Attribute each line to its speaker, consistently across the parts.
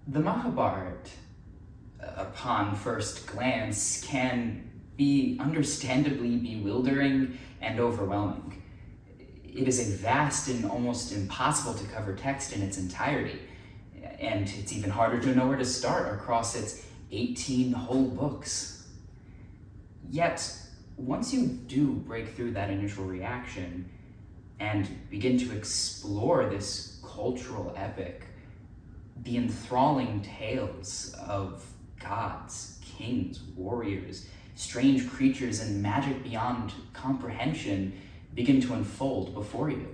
Speaker 1: The Mahabharata, upon first glance, can be understandably bewildering and overwhelming. It is a vast and almost impossible to cover text in its entirety, and it's even harder to know where to start across its 18 whole books. Yet, once you do break through that initial reaction and begin to explore this cultural epic, the enthralling tales of gods, kings, warriors, strange creatures, and magic beyond comprehension begin to unfold before you.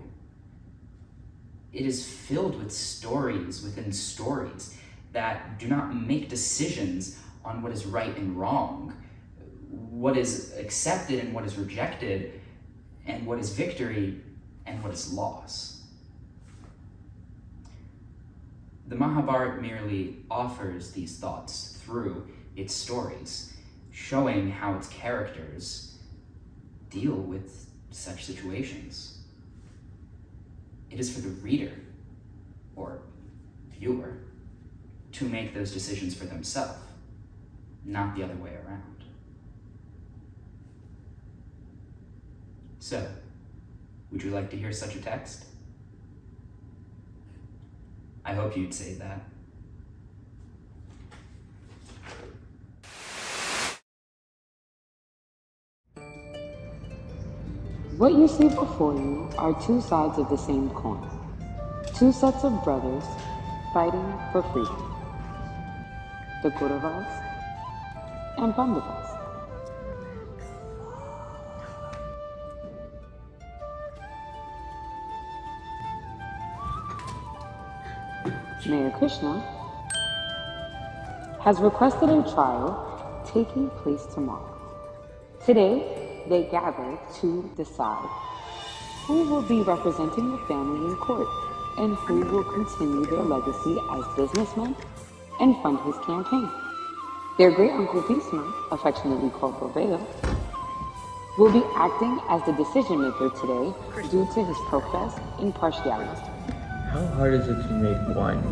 Speaker 1: It is filled with stories within stories that do not make decisions on what is right and wrong, what is accepted and what is rejected, and what is victory and what is loss. The Mahabharata merely offers these thoughts through its stories, showing how its characters deal with such situations. It is for the reader, or viewer, to make those decisions for themselves, not the other way around. So, would you like to hear such a text? I hope you'd say that.
Speaker 2: What you see before you are two sides of the same coin. Two sets of brothers fighting for freedom. The Kauravas and Pandavas. Mayor Krishna has requested a trial taking place tomorrow. Today, they gather to decide who will be representing the family in court and who will continue their legacy as businessmen and fund his campaign. Their great uncle Bhisma, affectionately called Boveda, will be acting as the decision maker today due to his professed impartiality.
Speaker 3: How hard is it to make wine?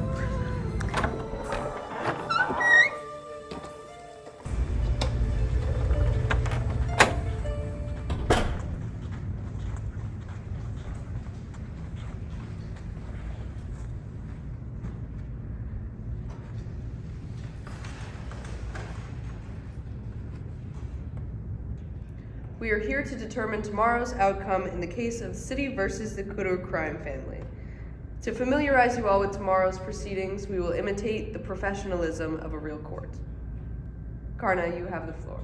Speaker 4: We are here to determine tomorrow's outcome in the case of City versus the Kuru crime family. To familiarize you all with tomorrow's proceedings, we will imitate the professionalism of a real court. Karna, you have the floor.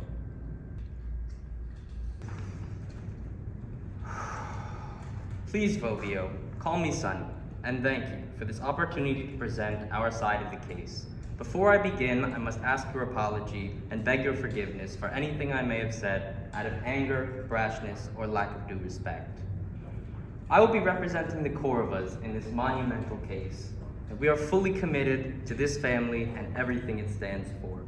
Speaker 5: Please, Vovio, call me Sonny, and thank you for this opportunity to present our side of the case. Before I begin, I must ask your apology and beg your forgiveness for anything I may have said out of anger, brashness, or lack of due respect. I will be representing the Kauravas in this monumental case, and we are fully committed to this family and everything it stands for.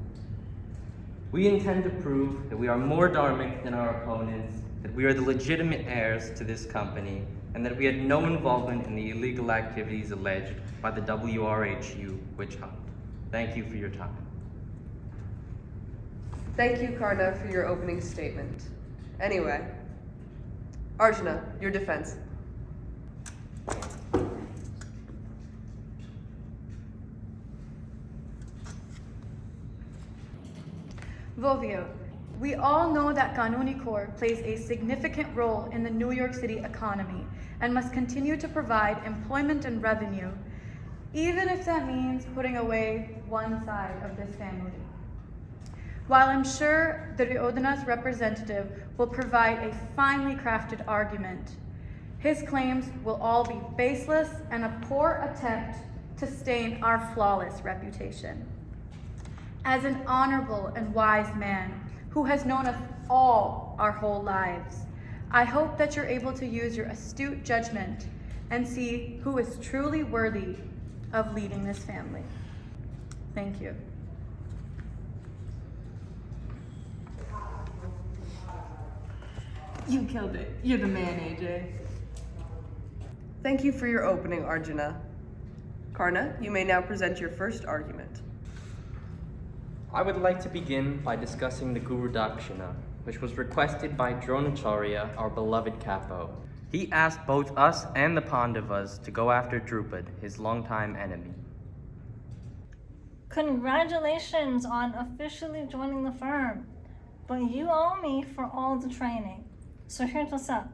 Speaker 5: We intend to prove that we are more dharmic than our opponents, that we are the legitimate heirs to this company, and that we had no involvement in the illegal activities alleged by the WRHU witch hunt. Thank you for your time.
Speaker 4: Thank you, Karna, for your opening statement. Anyway, Arjuna, your defense.
Speaker 6: Vovio, we all know that Kanuni Corps plays a significant role in the New York City economy and must continue to provide employment and revenue, even if that means putting away one side of this family. While I'm sure Duryodhana's representative will provide a finely crafted argument, his claims will all be baseless and a poor attempt to stain our flawless reputation. As an honorable and wise man who has known us all our whole lives, I hope that you're able to use your astute judgment and see who is truly worthy of leading this family. Thank you.
Speaker 7: You killed it. You're the man, AJ.
Speaker 4: Thank you for your opening, Arjuna. Karna, you may now present your first argument.
Speaker 5: I would like to begin by discussing the Guru Dakshina, which was requested by Dronacharya, our beloved capo. He asked both us and the Pandavas to go after Drupad, his longtime enemy.
Speaker 7: Congratulations on officially joining the firm, but you owe me for all the training. So here's what's up.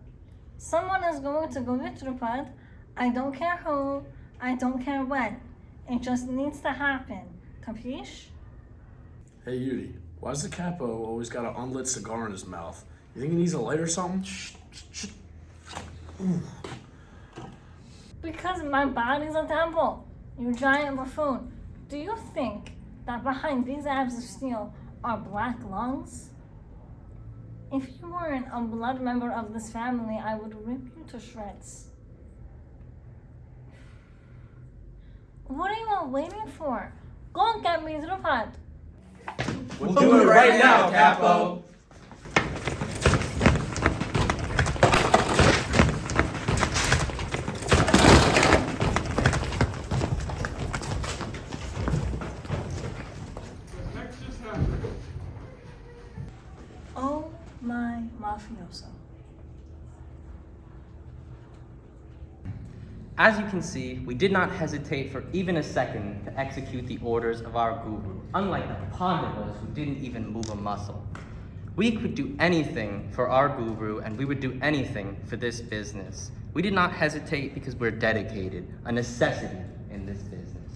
Speaker 7: Someone is going to go get Drupad. I don't care who, I don't care when. It just needs to happen. Capiche?
Speaker 8: Hey Yudi, why does the capo always got an unlit cigar in his mouth? You think he needs a light or something? Shh.
Speaker 7: Because my body's a temple, you giant buffoon. Do you think that behind these abs of steel are black lungs? If you weren't a blood member of this family, I would rip you to shreds. What are you all waiting for? Go and get me Drupad.
Speaker 3: We'll do it right now, Capo!
Speaker 7: Oh my mafioso.
Speaker 5: As you can see, we did not hesitate for even a second to execute the orders of our guru, unlike the Pandavas who didn't even move a muscle. We could do anything for our guru, and we would do anything for this business. We did not hesitate because we're dedicated, a necessity in this business.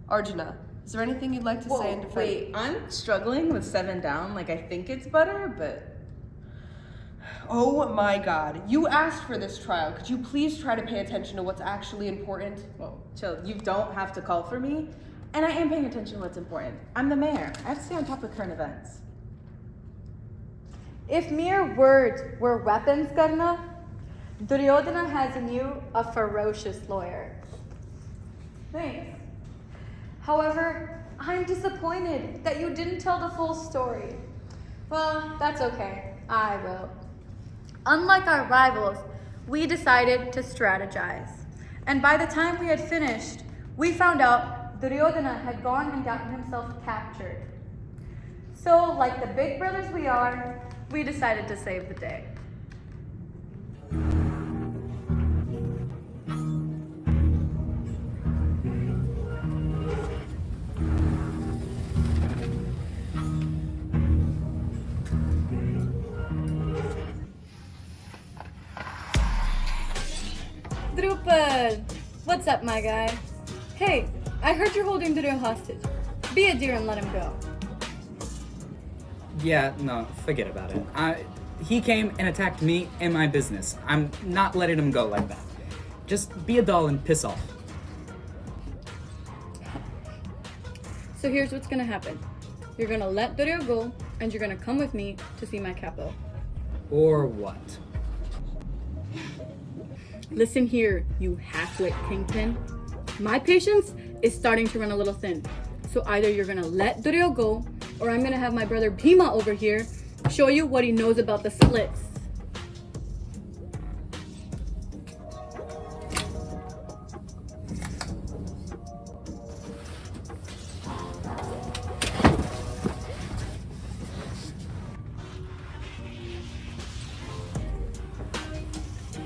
Speaker 4: Arjuna, is there anything you'd like to say in defense?
Speaker 2: Wait, I'm struggling with 7 down. Like, I think it's butter, but...
Speaker 4: Oh my god, you asked for this trial. Could you please try to pay attention to what's actually important?
Speaker 2: Well, chill, you don't have to call for me. And I am paying attention to what's important. I'm the mayor. I have to stay on top of current events.
Speaker 6: If mere words were weapons, Karna, Duryodhana has in you a ferocious lawyer. Thanks. However, I'm disappointed that you didn't tell the full story. Well, that's okay. I will. Unlike our rivals, we decided to strategize. And by the time we had finished, we found out Duryodhana had gone and gotten himself captured. So, like the big brothers we are, we decided to save the day. Drupad! What's up, my guy? Hey, I heard you're holding Duryo hostage. Be a dear and let him go.
Speaker 1: Yeah, no, forget about it. He came and attacked me and my business. I'm not letting him go like that. Just be a doll and piss off.
Speaker 6: So here's what's gonna happen. You're gonna let Duryo go, and you're gonna come with me to see my capo.
Speaker 1: Or what?
Speaker 6: Listen here, you half-lit kingpin. My patience is starting to run a little thin. So either you're gonna let Duryo go, or I'm gonna have my brother Bhima over here show you what he knows about the splits.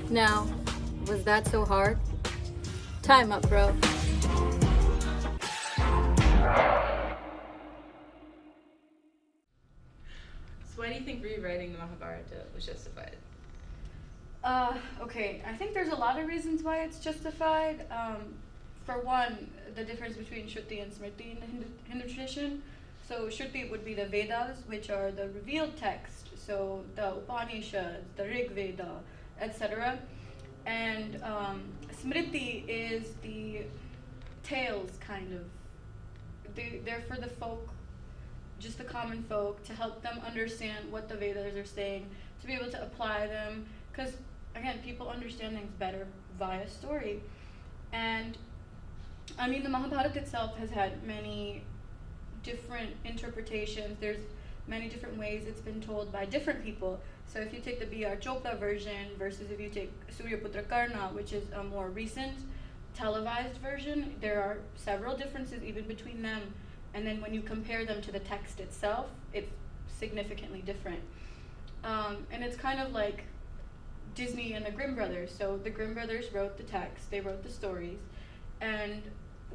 Speaker 6: Now, was that so hard? Time up, bro.
Speaker 2: So why do you think rewriting the Mahabharata was justified?
Speaker 6: Okay, I think there's a lot of reasons why it's justified. For one, the difference between Shruti and Smriti in the Hindu tradition. So Shruti would be the Vedas, which are the revealed text, so the Upanishads, the Rig Veda, etc. And Smriti is the tales, kind of. They're for the folk, just the common folk, to help them understand what the Vedas are saying, to be able to apply them, because again, people understand things better via story. And I mean, the Mahabharata itself has had many different interpretations. There's many different ways. It's been told by different people. So if you take the B.R. Chopra version versus if you take Suryaputra Karna, which is a more recent televised version, there are several differences even between them. And then when you compare them to the text itself, it's significantly different. And it's kind of like Disney and the Grimm brothers. So the Grimm brothers wrote the text, they wrote the stories, and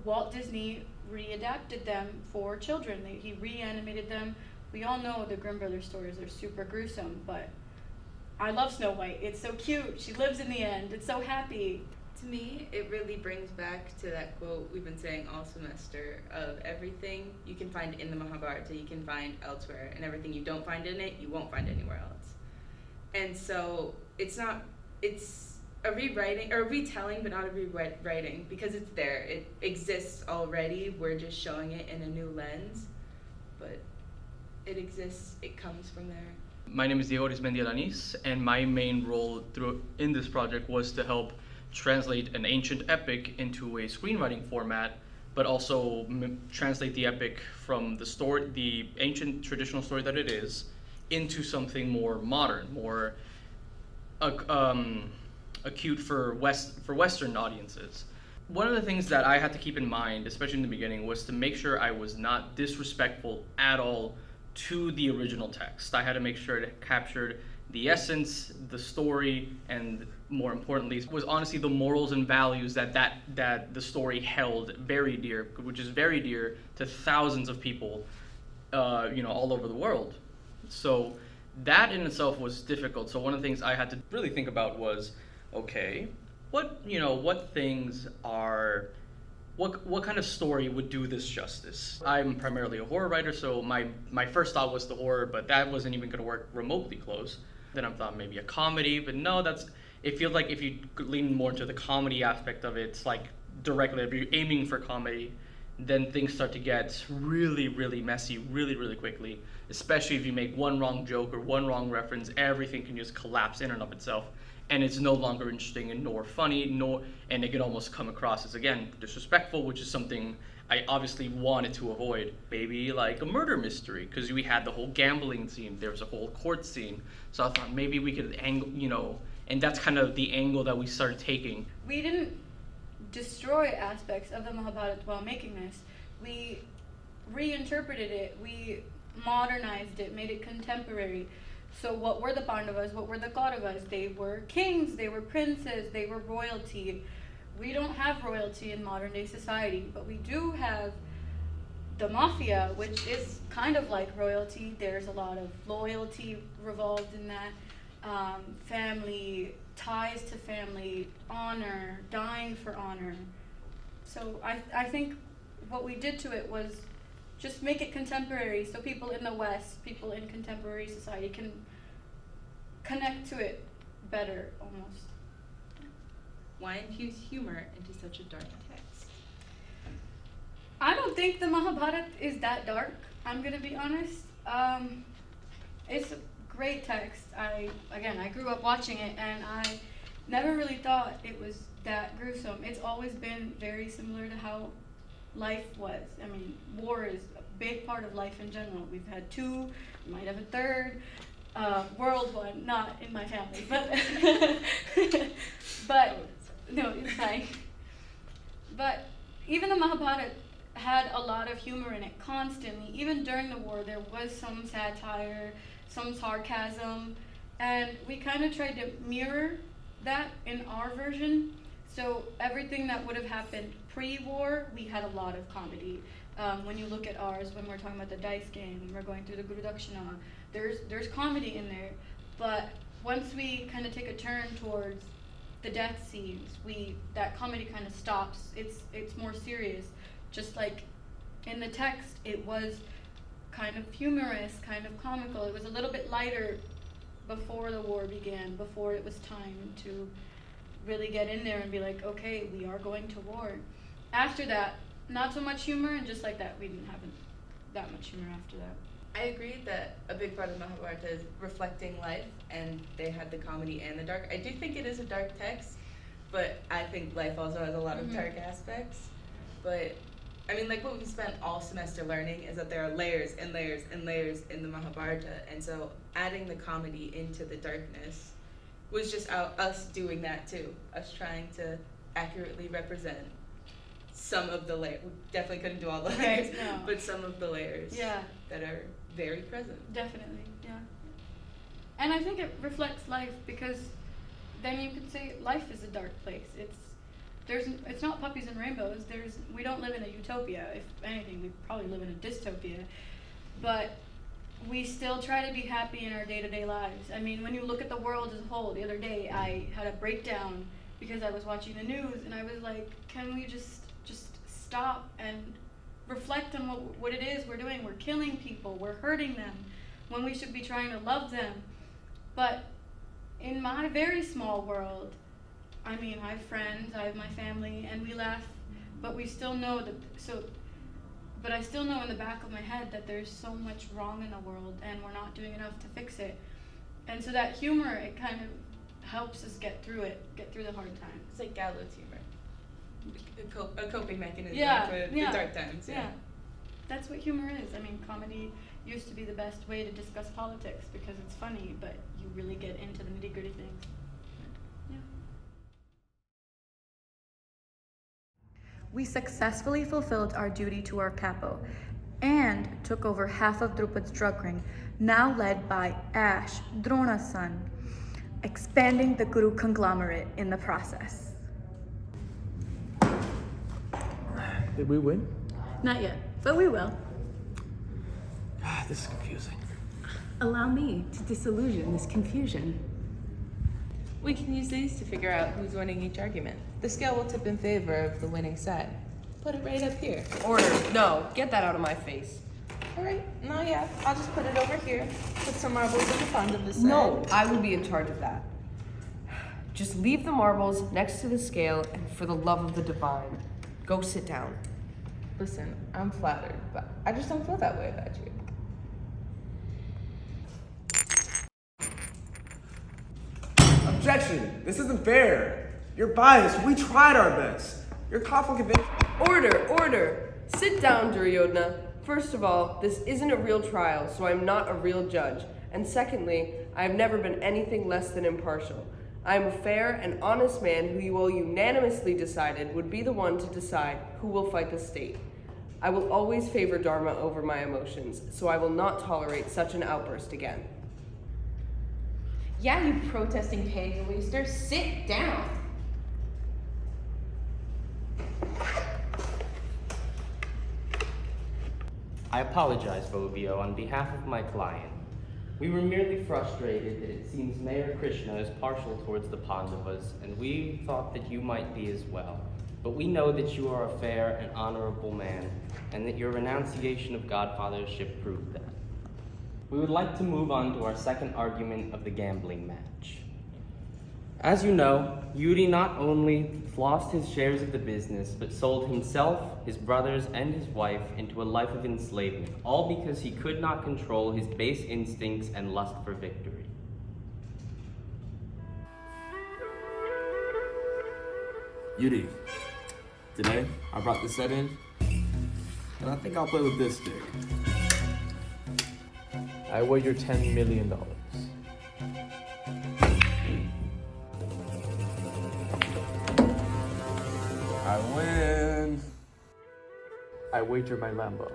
Speaker 6: Walt Disney readapted them for children. He reanimated them. We all know the Grimm brothers stories are super gruesome, but I love Snow White. It's so cute. She lives in the end. It's so happy.
Speaker 9: To me, it really brings back to that quote we've been saying all semester of everything you can find in the Mahabharata, you can find elsewhere, and everything you don't find in it, you won't find anywhere else. And so it's a rewriting, or a retelling, but not a rewriting, because it's there. It exists already. We're just showing it in a new lens, but it exists. It comes from there.
Speaker 10: My name is Diego Arismendi Alanis, and my main role in this project was to help translate an ancient epic into a screenwriting format, but also translate the epic from the ancient traditional story that it is, into something more modern, more acute for Western audiences. One of the things that I had to keep in mind, especially in the beginning, was to make sure I was not disrespectful at all to the original text. I had to make sure it captured the essence, the story, and more importantly, was honestly the morals and values that the story held very dear, which is very dear to thousands of people, all over the world. So that in itself was difficult. So one of the things I had to really think about was, okay, what kind of story would do this justice? I'm primarily a horror writer, so my first thought was the horror, but that wasn't even going to work remotely close. Then I thought maybe a comedy, but no, it feels like if you lean more into the comedy aspect of it, it's like directly, if you're aiming for comedy, then things start to get really, really messy really, really quickly, especially if you make one wrong joke or one wrong reference, everything can just collapse in and of itself, and it's no longer interesting and nor funny, and it can almost come across as, again, disrespectful, which is something I obviously wanted to avoid. Maybe like a murder mystery, because we had the whole gambling scene, there was a whole court scene, so I thought maybe we could angle, and that's kind of the angle that we started taking.
Speaker 6: We didn't destroy aspects of the Mahabharata while making this. We reinterpreted it, we modernized it, made it contemporary. So what were the Pandavas, what were the Kauravas? They were kings, they were princes, they were royalty. We don't have royalty in modern day society, but we do have the mafia, which is kind of like royalty. There's a lot of loyalty revolved in that. Family, ties to family, honor, dying for honor. So I think what we did to it was just make it contemporary, so people in the West, people in contemporary society can connect to it better, almost.
Speaker 9: Why infuse humor into such a dark text?
Speaker 6: I don't think the Mahabharata is that dark, I'm gonna be honest. It's a great text. I grew up watching it, and I never really thought it was that gruesome. It's always been very similar to how life was. I mean, war is a big part of life in general. We've had two, we might have a third. World one, not in my family, but no, it's fine. But even the Mahabharata had a lot of humor in it constantly. Even during the war, there was some satire, some sarcasm, and we kind of tried to mirror that in our version. So everything that would have happened pre-war, we had a lot of comedy. When you look at ours, when we're talking about the dice game, when we're going through the Guru Dakshina, there's comedy in there. But once we kind of take a turn towards the death scenes, that comedy kind of stops. It's more serious. Just like in the text, it was kind of humorous, kind of comical. It was a little bit lighter before the war began, before it was time to really get in there and be like, okay, we are going to war. After that, not so much humor, and just like that, we didn't have that much humor after that.
Speaker 9: I agree that a big part of Mahabharata is reflecting life, and they had the comedy and the dark. I do think it is a dark text, but I think life also has a lot of dark aspects. But I mean, like what we've spent all semester learning is that there are layers and layers and layers in the Mahabharata, and so adding the comedy into the darkness was just us doing that too, us trying to accurately represent some of the layers. We definitely couldn't do all the layers,
Speaker 6: Right, no.
Speaker 9: but some of the layers that are very present.
Speaker 6: Definitely, yeah. And I think it reflects life, because then you could say life is a dark place. It's not puppies and rainbows. We don't live in a utopia. If anything, we probably live in a dystopia. But we still try to be happy in our day-to-day lives. I mean, when you look at the world as a whole, the other day I had a breakdown because I was watching the news, and I was like, can we just stop and reflect on what it is we're doing? We're killing people, we're hurting them, when we should be trying to love them. But in my very small world, I mean, I have friends, I have my family, and we laugh, but we still know but I still know in the back of my head that there's so much wrong in the world, and we're not doing enough to fix it. And so that humor, it kind of helps us get through the hard times.
Speaker 9: It's like gallows humor, a coping mechanism for the dark times.
Speaker 6: Yeah, that's what humor is. I mean, comedy used to be the best way to discuss politics because it's funny, but you really get into the nitty-gritty things. Yeah. We successfully fulfilled our duty to our capo and took over half of Drupad's drug ring, now led by Ash, Drona's son, expanding the Guru conglomerate in the process.
Speaker 3: Did we win?
Speaker 11: Not yet, but we will.
Speaker 3: This is confusing.
Speaker 11: Allow me to disillusion this confusion.
Speaker 12: We can use these to figure out who's winning each argument. The scale will tip in favor of the winning side. Put it right up here.
Speaker 4: Order. No, get that out of my face.
Speaker 12: All right, no, yeah, I'll just put it over here. Put some marbles in the front of the side.
Speaker 4: No, I would be in charge of that. Just leave the marbles next to the scale, and for the love of the divine, go sit down.
Speaker 12: Listen, I'm flattered, but I just don't feel that way about you.
Speaker 3: Objection! This isn't fair. You're biased. We tried our best. Your conflict of interest.
Speaker 4: Order! Sit down, Duryodhana. First of all, this isn't a real trial, so I'm not a real judge. And secondly, I have never been anything less than impartial. I am a fair and honest man who you all unanimously decided would be the one to decide who will fight the state. I will always favor Dharma over my emotions, so I will not tolerate such an outburst again.
Speaker 12: Yeah, you protesting pagan waster, sit down.
Speaker 5: I apologize, Vovio, on behalf of my client. We were merely frustrated that it seems Mayor Krishna is partial towards the Pandavas, and we thought that you might be as well. But we know that you are a fair and honorable man, and that your renunciation of godfathership proved that. We would like to move on to our second argument of the gambling match. As you know, Yuri not only lost his shares of the business, but sold himself, his brothers, and his wife into a life of enslavement, all because he could not control his base instincts and lust for victory.
Speaker 3: Yuri, today I brought this set in, and I think I'll play with this stick.
Speaker 13: I wager $10 million.
Speaker 3: I win.
Speaker 13: I wager my Lambo.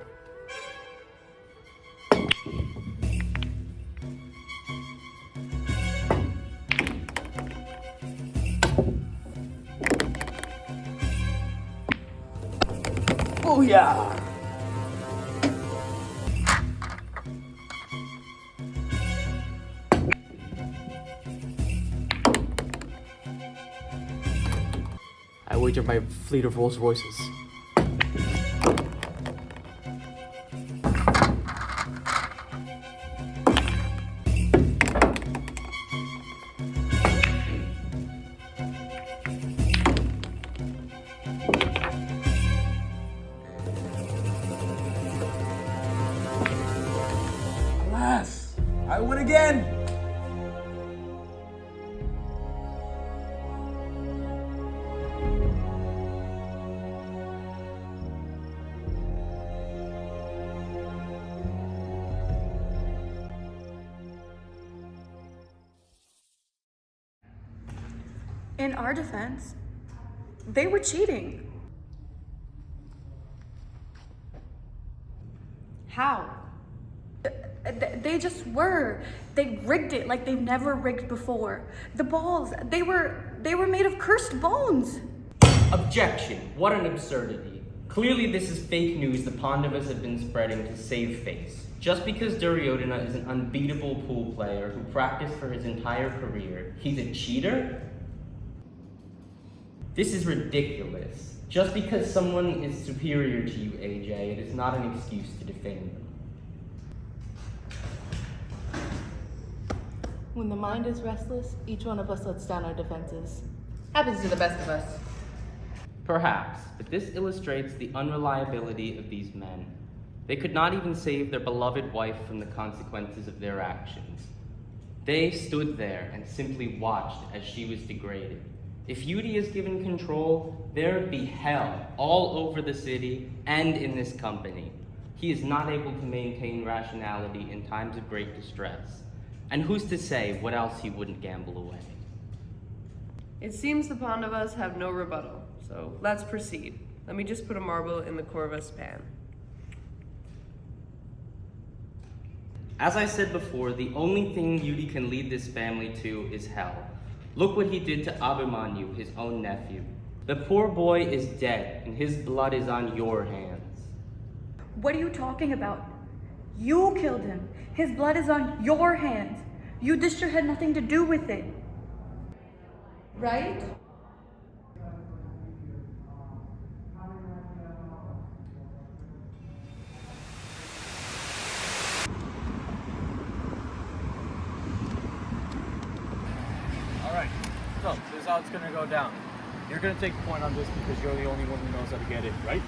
Speaker 3: Booyah!
Speaker 13: I wager my fleet of Rolls Royces.
Speaker 3: Alas, I win again.
Speaker 6: In our defense, they were cheating.
Speaker 12: How?
Speaker 6: They just were. They rigged it like they've never rigged before. The balls, they were made of cursed bones.
Speaker 5: Objection! What an absurdity. Clearly this is fake news the Pandavas have been spreading to save face. Just because Duryodhana is an unbeatable pool player who practiced for his entire career, he's a cheater? This is ridiculous. Just because someone is superior to you, AJ, it is not an excuse to defame them.
Speaker 12: When the mind is restless, each one of us lets down our defenses. Happens to the best of us.
Speaker 5: Perhaps, but this illustrates the unreliability of these men. They could not even save their beloved wife from the consequences of their actions. They stood there and simply watched as she was degraded. If Yudi is given control, there would be hell all over the city and in this company. He is not able to maintain rationality in times of great distress. And who's to say what else he wouldn't gamble away?
Speaker 4: It seems the Pandavas have no rebuttal, so let's proceed. Let me just put a marble in the Kaura's pan.
Speaker 5: As I said before, the only thing Yudi can lead this family to is hell. Look what he did to Abhimanyu, his own nephew. The poor boy is dead, and his blood is on your hands.
Speaker 6: What are you talking about? You killed him. His blood is on your hands. Yudhishthira had nothing to do with it. Right?
Speaker 13: Alright, so this is how it's gonna go down. You're gonna take point on this because you're the only one who knows how to get in, right?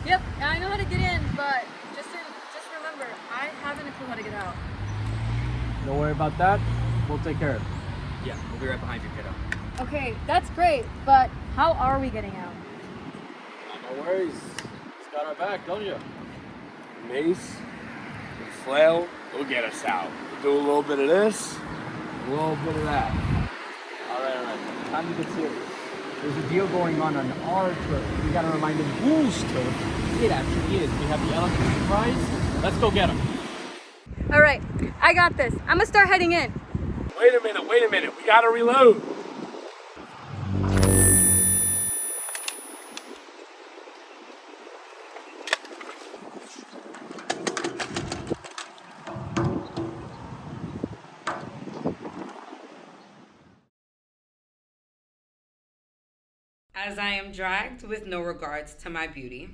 Speaker 6: Yep, I know how to get in, but just remember, I haven't a clue how to get out.
Speaker 13: Don't worry about that. We'll take care of it.
Speaker 5: Yeah, we'll be right behind you, kiddo.
Speaker 6: Okay, that's great, but how are we getting out?
Speaker 13: No worries. Just got our back, don't you?
Speaker 8: Mace and flail will get us out. We'll do a little bit of this, a little bit of that.
Speaker 13: Alright. Time to get serious. There's a deal going on our turf. We gotta remind them whose turf it actually is. We have the elephant surprise. Let's go get him.
Speaker 6: All right, I got this. I'm gonna start heading in.
Speaker 8: Wait a minute. We gotta reload.
Speaker 14: As I am dragged with no regards to my beauty,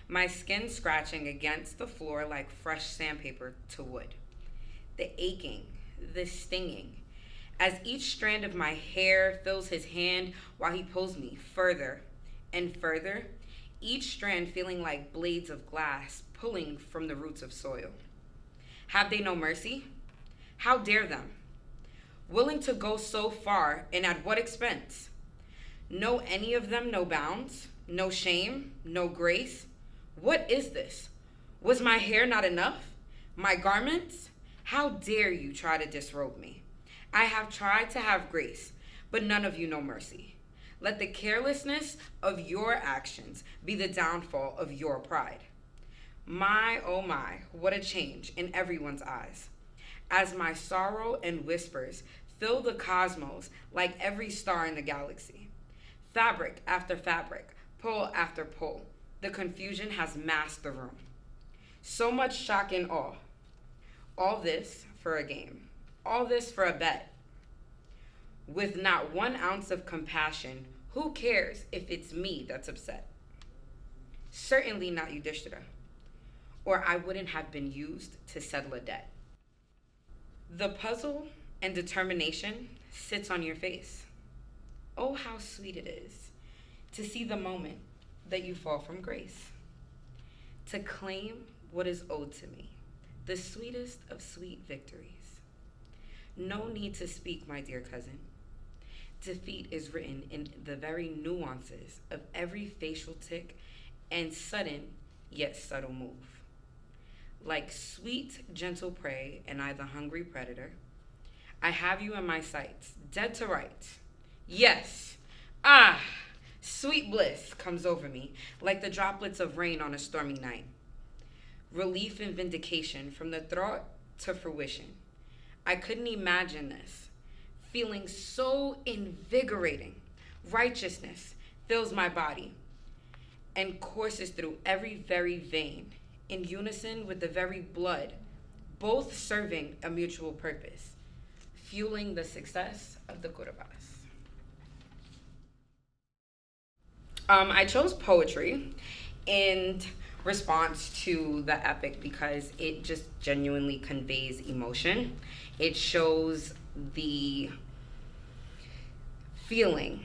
Speaker 14: my skin scratching against the floor like fresh sandpaper to wood. The aching, the stinging, as each strand of my hair fills his hand while he pulls me further and further, each strand feeling like blades of glass pulling from the roots of soil. Have they no mercy? How dare them? Willing to go so far, and at what expense? Know any of them no bounds, no shame, no grace? What is this? Was my hair not enough? My garments? How dare you try to disrobe me? I have tried to have grace, but none of you know mercy. Let the carelessness of your actions be the downfall of your pride. My, oh my, what a change in everyone's eyes. As my sorrow and whispers fill the cosmos like every star in the galaxy. Fabric after fabric, pull after pull, the confusion has masked the room. So much shock and awe. All this for a game. All this for a bet. With not 1 ounce of compassion, who cares if it's me that's upset? Certainly not Yudhishthira, or I wouldn't have been used to settle a debt. The puzzle and determination sits on your face. Oh, how sweet it is to see the moment that you fall from grace, to claim what is owed to me, the sweetest of sweet victories. No need to speak, my dear cousin. Defeat is written in the very nuances of every facial tic and sudden yet subtle move. Like sweet, gentle prey and I the hungry predator, I have you in my sights, dead to rights. Yes, Ah, sweet bliss comes over me like the droplets of rain on a stormy night. Relief and vindication from the thought to fruition. I couldn't imagine this. Feeling so invigorating. Righteousness fills my body and courses through every very vein, in unison with the very blood, both serving a mutual purpose, fueling the success of the Kurabas. I chose poetry in response to the epic because it just genuinely conveys emotion. It shows the feeling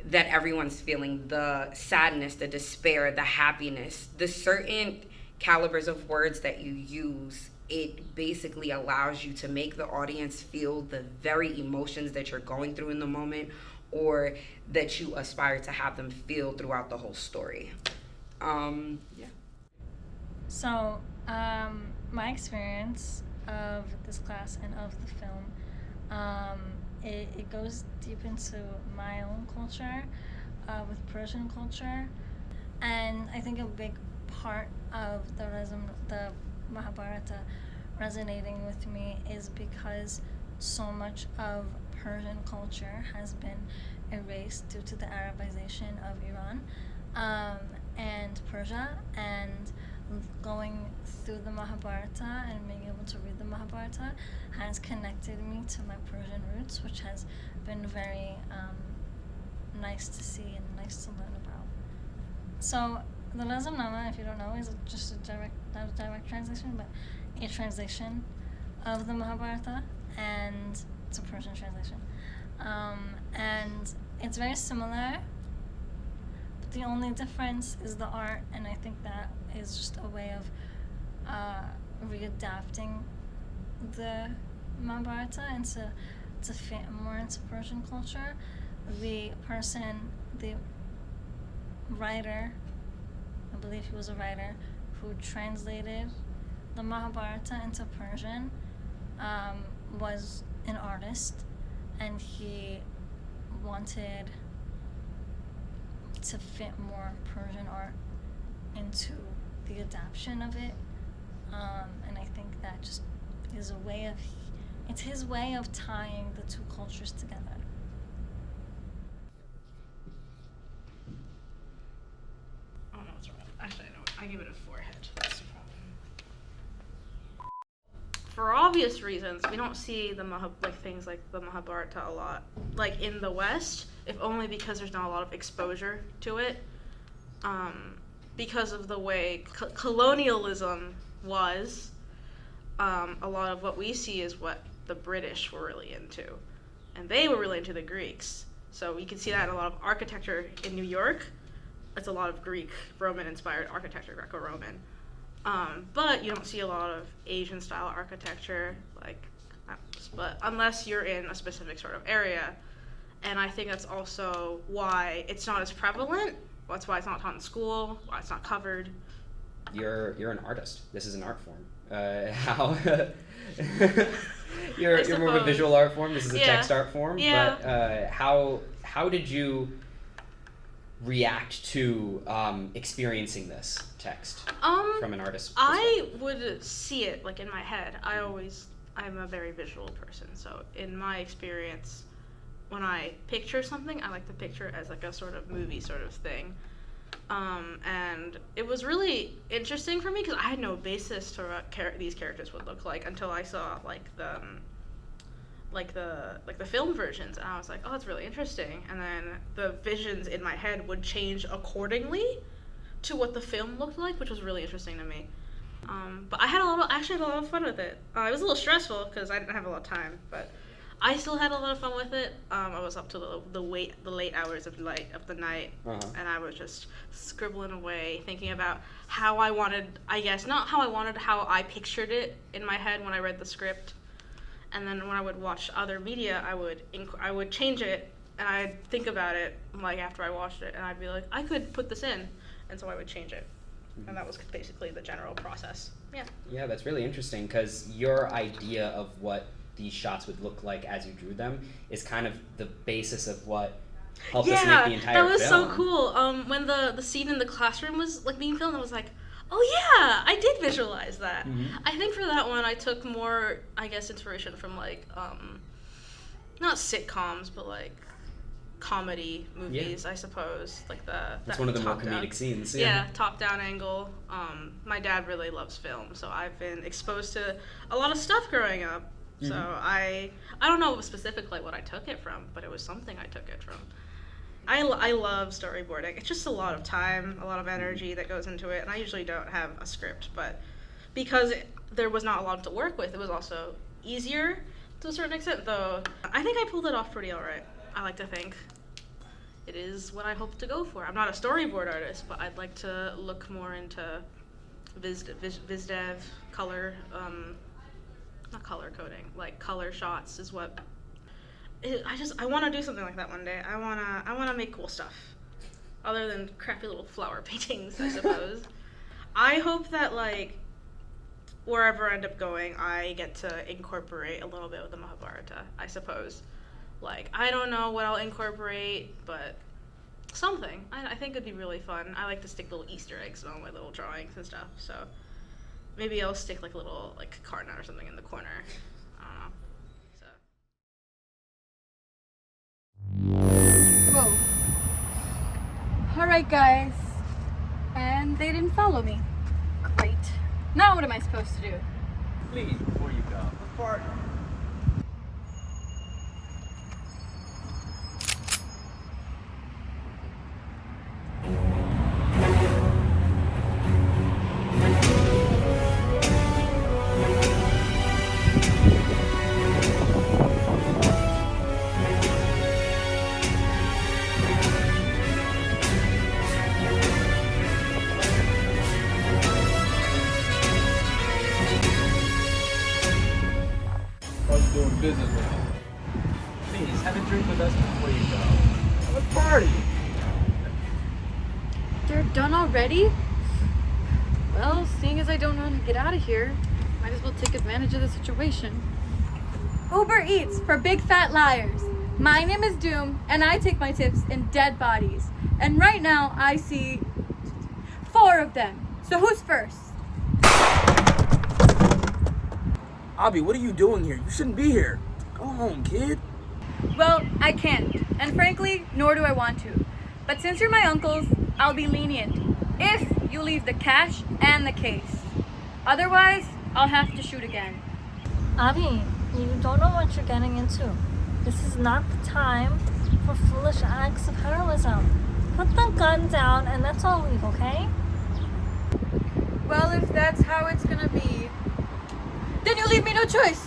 Speaker 14: that everyone's feeling, the sadness, the despair, the happiness, the certain calibers of words that you use. It basically allows you to make the audience feel the very emotions that you're going through in the moment, or that you aspire to have them feel throughout the whole story. Yeah.
Speaker 7: So, my experience of this class and of the film, it goes deep into my own culture, with Persian culture, and I think a big part of the Mahabharata resonating with me is because so much of Persian culture has been erased due to the Arabization of Iran and Persia, and going through the Mahabharata and being able to read the Mahabharata has connected me to my Persian roots, which has been very nice to see and nice to learn about. So the Lazamnama, if you don't know, is just not a direct translation, but a translation of the Mahabharata, and it's a Persian translation. And it's very similar, but the only difference is the art, and I think that is just a way of readapting the Mahabharata and to fit more into Persian culture. The writer, I believe he was a writer, who translated the Mahabharata into Persian, was an artist, and he wanted to fit more Persian art into the adaptation of it, and I think that just is it's his way of tying the two cultures together.
Speaker 15: Oh no, it's wrong. Actually, I know. I give it a forehead. That's the problem. For obvious reasons, we don't see the things like the Mahabharata a lot, like in the West, if only because there's not a lot of exposure to it, because of the way colonialism was. A lot of what we see is what the British were really into, and they were really into the Greeks. So you can see that in a lot of architecture in New York. It's a lot of Greek, Roman-inspired architecture, Greco-Roman. But you don't see a lot of Asian-style architecture, but unless you're in a specific sort of area. And I think that's also why it's not as prevalent. That's why it's not taught in school, why it's not covered.
Speaker 16: You're an artist. This is an art form. How you're more of a visual art form. This is a text art form.
Speaker 15: Yeah.
Speaker 16: But how did you react to experiencing this text from an artist's perspective?
Speaker 15: I would see it like in my head. I'm a very visual person, so in my experience, when I picture something, I like to picture it as like a sort of movie sort of thing. And it was really interesting for me because I had no basis to what these characters would look like until I saw the film versions, and I was like, oh, that's really interesting. And then the visions in my head would change accordingly to what the film looked like, which was really interesting to me. But I had a lot of fun with it. It was a little stressful because I didn't have a lot of time, but I still had a lot of fun with it. I was up to the late hours of the night, and I was just scribbling away, thinking about how I wanted, how I pictured it in my head when I read the script. And then when I would watch other media, I would change it, and I'd think about it like after I watched it, and I'd be like, I could put this in, and so I would change it. And that was basically the general process. Yeah.
Speaker 16: Yeah, that's really interesting because your idea of what these shots would look like as you drew them is kind of the basis of what helped us make the entire
Speaker 15: that was
Speaker 16: film.
Speaker 15: so cool. When the scene in the classroom was like being filmed, I was like, oh yeah, I did visualize that. I think for that one, I took more, I guess, inspiration from like, not sitcoms, but like comedy movies, I suppose. Like
Speaker 16: That's one of the more comedic scenes.
Speaker 15: Yeah, top-down angle. My dad really loves film, so I've been exposed to a lot of stuff growing up. So I don't know specifically what I took it from, but it was something I took it from. I love storyboarding. It's just a lot of time, a lot of energy that goes into it, and I usually don't have a script, but because there was not a lot to work with, it was also easier to a certain extent, though I think I pulled it off pretty alright. I like to think. It is what I hope to go for. I'm not a storyboard artist, but I'd like to look more into viz dev, color, not color coding, like color shots is what I want to do something like that one day. I want to make cool stuff other than crappy little flower paintings, I suppose. I hope that like wherever I end up going, I get to incorporate a little bit of the Mahabharata, I suppose. Like, I don't know what I'll incorporate, but something. I think it'd be really fun. I like to stick little Easter eggs in all my little drawings and stuff, so maybe I'll stick like a little like Karna or something in the corner. I don't know.
Speaker 6: Whoa. Alright, guys. And they didn't follow me. Great. Now what am I supposed to do?
Speaker 13: Please, before you go.
Speaker 8: Doing business with you.
Speaker 13: Please, have a drink with us before you go. Have a party.
Speaker 6: They're done already? Well, seeing as I don't know how to get out of here, might as well take advantage of the situation. Uber Eats for big fat liars. My name is Doom, and I take my tips in dead bodies. And right now, I see 4 of them. So who's first?
Speaker 3: Abby, what are you doing here? You shouldn't be here. Go home, kid.
Speaker 6: Well, I can't. And frankly, nor do I want to. But since you're my uncles, I'll be lenient. If you leave the cash and the case. Otherwise, I'll have to shoot again.
Speaker 7: Abby, you don't know what you're getting into. This is not the time for foolish acts of heroism. Put the gun down and let's all leave, okay?
Speaker 6: Well, if that's how it's gonna be, then you leave me no choice.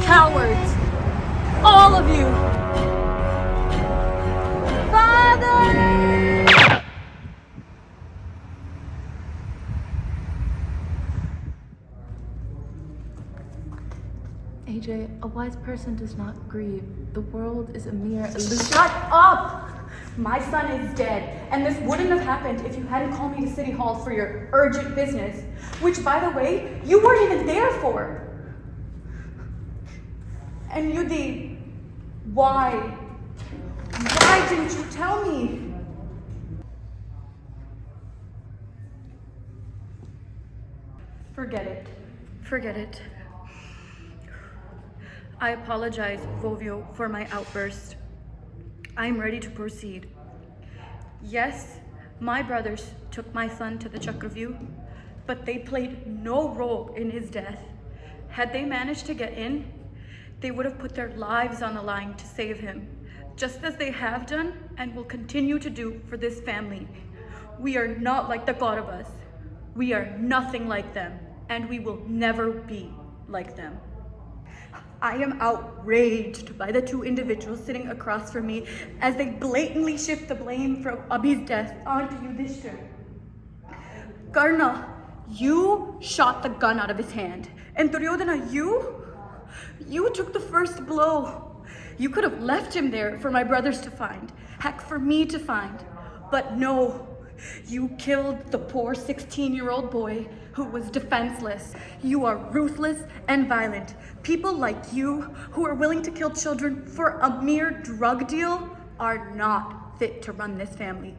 Speaker 6: Cowards! All of you! Father!
Speaker 11: AJ, a wise person does not grieve. The world is a mere illusion.
Speaker 6: Shut up! My son is dead, and this wouldn't have happened if you hadn't called me to City Hall for your urgent business, which, by the way, you weren't even there for. And Yudi, why? Why didn't you tell me? Forget it. Forget it. I apologize, Vovio, for my outburst. I'm ready to proceed. Yes, my brothers took my son to the Chakraview, but they played no role in his death. Had they managed to get in, they would have put their lives on the line to save him, just as they have done and will continue to do for this family. We are not like the Kauravas. We are nothing like them, and we will never be like them. I am outraged by the 2 individuals sitting across from me as they blatantly shift the blame from Abhi's death onto Yudhishthir. Karna, you shot the gun out of his hand. And Duryodhana, you took the first blow. You could have left him there for my brothers to find. Heck, for me to find. But no, you killed the poor 16-year-old boy who was defenseless. You are ruthless and violent. People like you, who are willing to kill children for a mere drug deal, are not fit to run this family.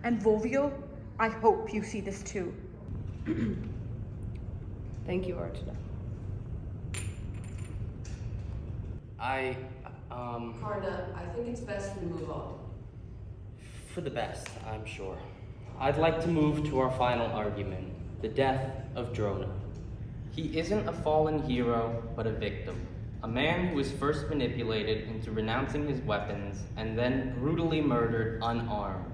Speaker 6: And Volvio, I hope you see this too.
Speaker 4: Thank you, Archana. Karna, I think it's best we move on.
Speaker 5: For the best, I'm sure. I'd like to move to our final argument, the death of Drona. He isn't a fallen hero, but a victim. A man who was first manipulated into renouncing his weapons and then brutally murdered unarmed.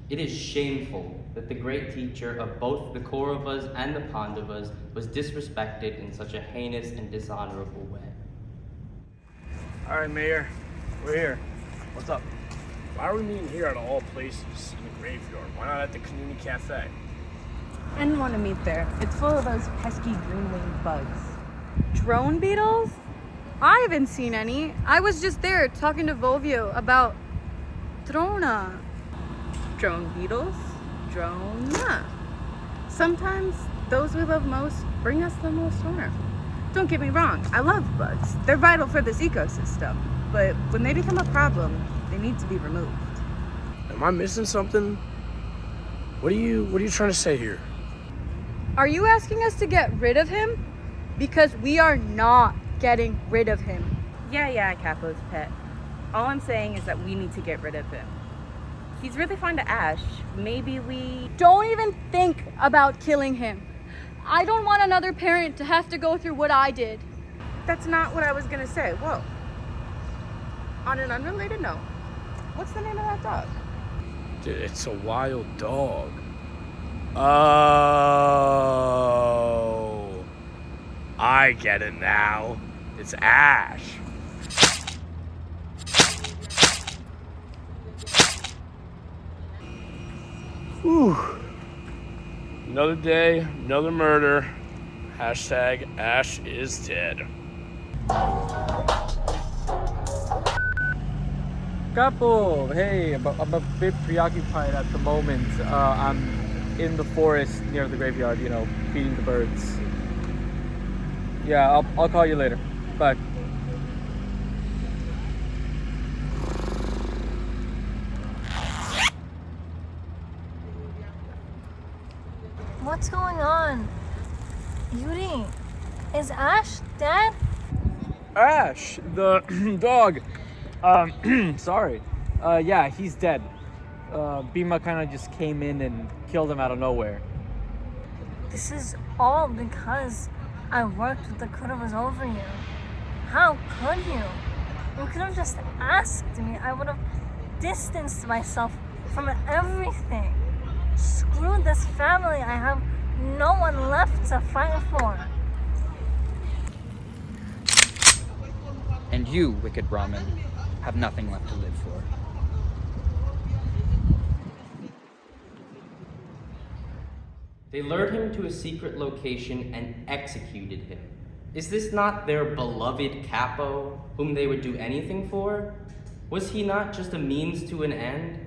Speaker 5: It is shameful that the great teacher of both the Kauravas and the Pandavas was disrespected in such a heinous and dishonorable way.
Speaker 8: All right, Mayor, we're here. What's up? Why are we meeting here at all places in the graveyard? Why not at the Kanuni Cafe?
Speaker 2: I didn't want to meet there. It's full of those pesky green-winged bugs.
Speaker 6: Drone beetles? I haven't seen any. I was just there talking to Volvio about Drona.
Speaker 2: Drone beetles? Drona. Sometimes those we love most bring us the most harm. Don't get me wrong, I love bugs. They're vital for this ecosystem. But when they become a problem, they need to be removed.
Speaker 8: Am I missing something? What are you trying to say here?
Speaker 6: Are you asking us to get rid of him? Because we are not getting rid of him.
Speaker 2: Yeah, Capo's pet. All I'm saying is that we need to get rid of him. He's really fond of Ash. Maybe we...
Speaker 6: Don't even think about killing him. I don't want another parent to have to go through what I did.
Speaker 2: That's not what I was gonna say. Whoa. On an unrelated note, what's the name of that dog?
Speaker 8: Dude, it's a wild dog. Oh, I get it now. It's Ash. Whew. Another day, another murder. Hashtag Ash is dead.
Speaker 13: Capo, hey, I'm a bit preoccupied at the moment. I'm in the forest near the graveyard, feeding the birds. Yeah, I'll call you later. Bye.
Speaker 7: What's going on? Yuri, is Ash dead?
Speaker 13: Ash, the dog. Sorry. Yeah, he's dead. Bhima kind of just came in and killed him out of nowhere.
Speaker 7: This is all because I worked with the Kauravas over you. How could you? You could have just asked me. I would have distanced myself from everything. Screw this family. I have no one left to fight for.
Speaker 1: And you, wicked Brahmin, have nothing left to live for.
Speaker 5: They lured him to a secret location and executed him. Is this not their beloved Capo, whom they would do anything for? Was he not just a means to an end?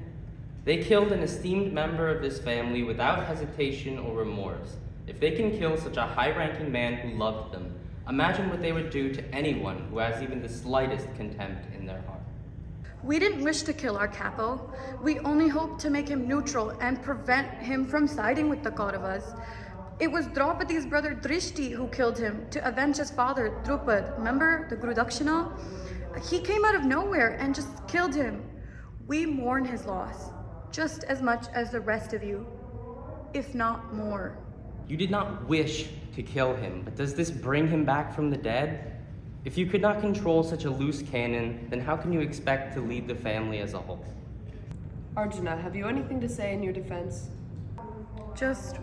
Speaker 5: They killed an esteemed member of this family without hesitation or remorse. If they can kill such a high-ranking man who loved them, imagine what they would do to anyone who has even the slightest contempt in their heart.
Speaker 6: We didn't wish to kill our capo. We only hoped to make him neutral and prevent him from siding with the Kauravas. It was Draupadi's brother Drishti who killed him to avenge his father, Drupad. Remember the Guru Dakshina? He came out of nowhere and just killed him. We mourn his loss, just as much as the rest of you, if not more.
Speaker 5: You did not wish to kill him, but does this bring him back from the dead? If you could not control such a loose cannon, then how can you expect to lead the family as a whole?
Speaker 4: Arjuna, have you anything to say in your defense?
Speaker 6: Just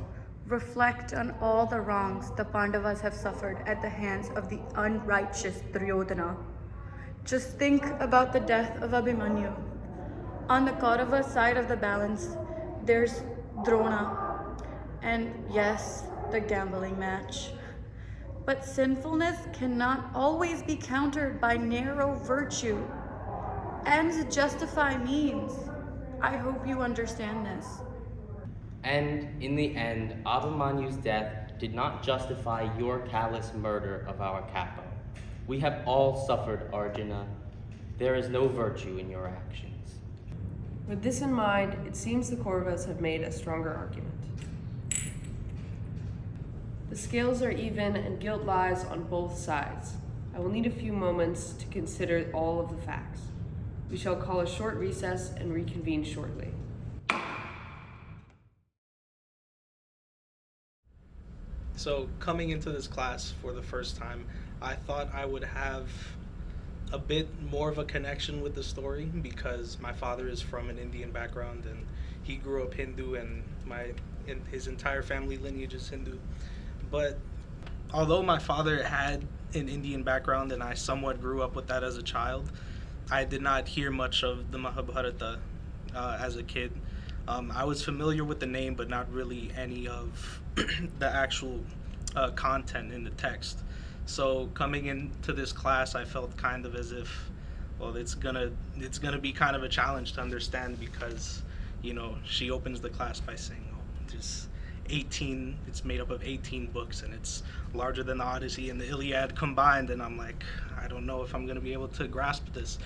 Speaker 6: reflect on all the wrongs the Pandavas have suffered at the hands of the unrighteous Duryodhana. Just think about the death of Abhimanyu. On the Kaurava side of the balance, there's Drona. And yes, the gambling match. But sinfulness cannot always be countered by narrow virtue. Ends justify means. I hope you understand this.
Speaker 5: And in the end, Abhimanyu's death did not justify your callous murder of our capo. We have all suffered, Arjuna. There is no virtue in your actions.
Speaker 4: With this in mind, it seems the Kauravas have made a stronger argument. The scales are even and guilt lies on both sides. I will need a few moments to consider all of the facts. We shall call a short recess and reconvene shortly.
Speaker 17: So coming into this class for the first time, I thought I would have a bit more of a connection with the story because my father is from an Indian background and he grew up Hindu and his entire family lineage is Hindu. But although my father had an Indian background and I somewhat grew up with that as a child, I did not hear much of the Mahabharata as a kid. I was familiar with the name, but not really any of the actual content in the text. So coming into this class, I felt kind of as if, well, it's gonna be kind of a challenge to understand because, she opens the class by saying, there's 18, it's made up of 18 books and it's larger than the Odyssey and the Iliad combined, and I'm like, I don't know if I'm gonna be able to grasp this.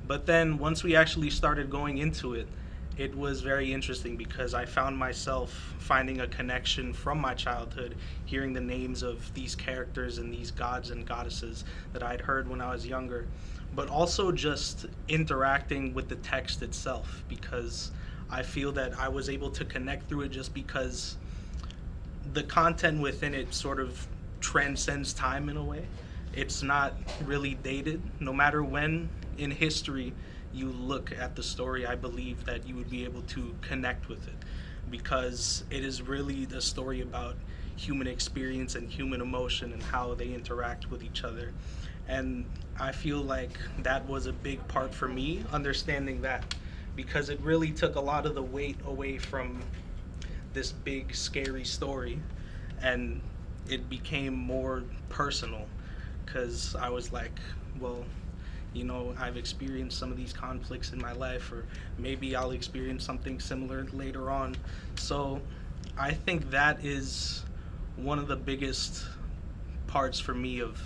Speaker 17: But then once we actually started going into it, it was very interesting because I found myself finding a connection from my childhood, hearing the names of these characters and these gods and goddesses that I'd heard when I was younger, but also just interacting with the text itself because I feel that I was able to connect through it just because the content within it sort of transcends time in a way. It's not really dated. No matter when in history you look at the story, I believe that you would be able to connect with it because it is really a story about human experience and human emotion and how they interact with each other. And I feel like that was a big part for me, understanding that, because it really took a lot of the weight away from this big, scary story, and it became more personal because I was like, well, I've experienced some of these conflicts in my life, or maybe I'll experience something similar later on. So I think that is one of the biggest parts for me of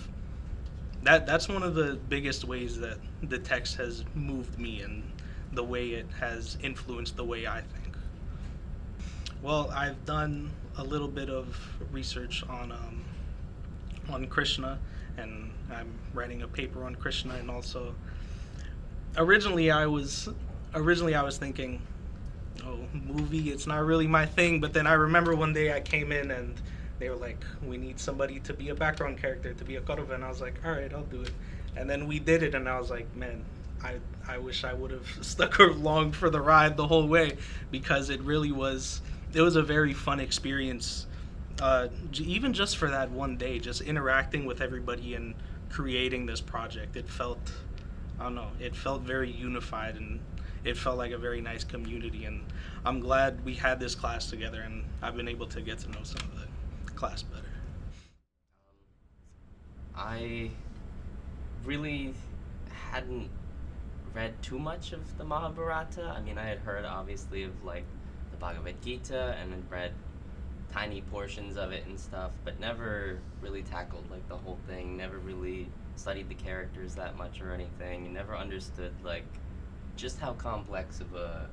Speaker 17: that's one of the biggest ways that the text has moved me and the way it has influenced the way I think. Well, I've done a little bit of research on Krishna, and I'm writing a paper on Krishna, and also originally I was thinking, movie, it's not really my thing, but then I remember one day I came in and they were like, we need somebody to be a background character, to be a Kaurava, and I was like, all right, I'll do it. And then we did it, and I was like, man, I wish I would have stuck along for the ride the whole way, because it was a very fun experience. Even just for that one day, just interacting with everybody and creating this project, it felt very unified, and it felt like a very nice community, and I'm glad we had this class together, and I've been able to get to know some of the class better.
Speaker 5: I really hadn't read too much of the Mahabharata. I mean, I had heard obviously of like the Bhagavad Gita and had read tiny portions of it and stuff, but never really tackled like the whole thing, never really studied the characters that much or anything, and never understood like just how complex of a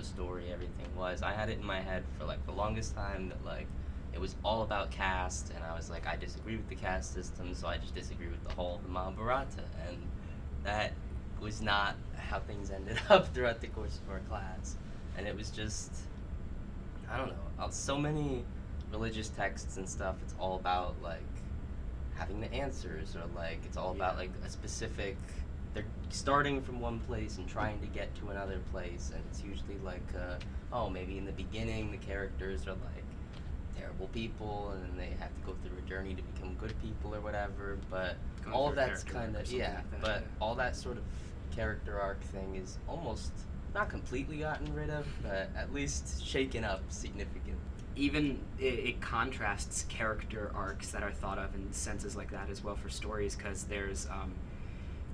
Speaker 5: story everything was. I had it in my head for like the longest time that like it was all about caste, and I was like, I disagree with the caste system, so I just disagree with the whole of the Mahabharata, and that was not how things ended up throughout the course of our class. And it was just, I don't know, so many religious texts and stuff, it's all about like having the answers, or like it's all about like a specific, they're starting from one place and trying to get to another place, and it's usually like maybe in the beginning the characters are like terrible people and then they have to go through a journey to become good people or whatever, but all of that's kind of all that sort of character arc thing is almost not completely gotten rid of, but at least shaken up significantly.
Speaker 1: Even it contrasts character arcs that are thought of in senses like that as well for stories, because there's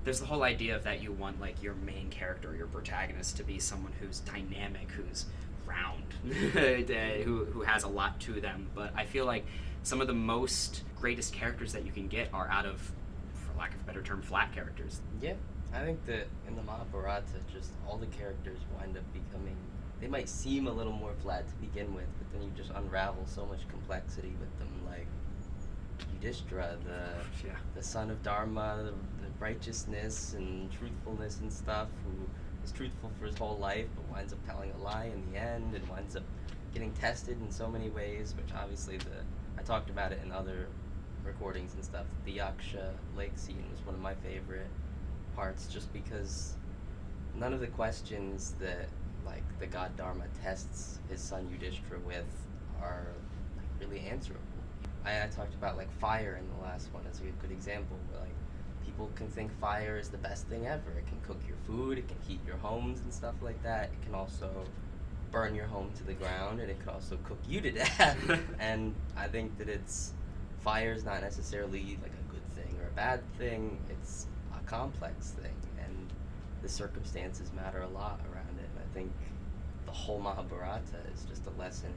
Speaker 16: there's the whole idea of that you want like your main character, your protagonist, to be someone who's dynamic, who's round, who has a lot to them. But I feel like some of the most greatest characters that you can get are out of, for lack of a better term, flat characters.
Speaker 18: Yeah, I think that in the Mahabharata, just all the characters wind up becoming, they might seem a little more flat to begin with, but then you just unravel so much complexity with them, like Yudhishthira, the son of Dharma, the righteousness and truthfulness and stuff, who is truthful for his whole life, but winds up telling a lie in the end, and winds up getting tested in so many ways, which obviously I talked about it in other recordings and stuff. The Yaksha lake scene was one of my favorite parts, just because none of the questions that like the god Dharma tests his son Yudhishthira with are like really answerable. I talked about like fire in the last one as a good example, where like people can think fire is the best thing ever. It can cook your food, it can heat your homes and stuff like that. It can also burn your home to the ground, and it could also cook you to death. And I think that fire is not necessarily like a good thing or a bad thing. It's a complex thing, and the circumstances matter a lot around it. And I think the whole Mahabharata is just a lesson.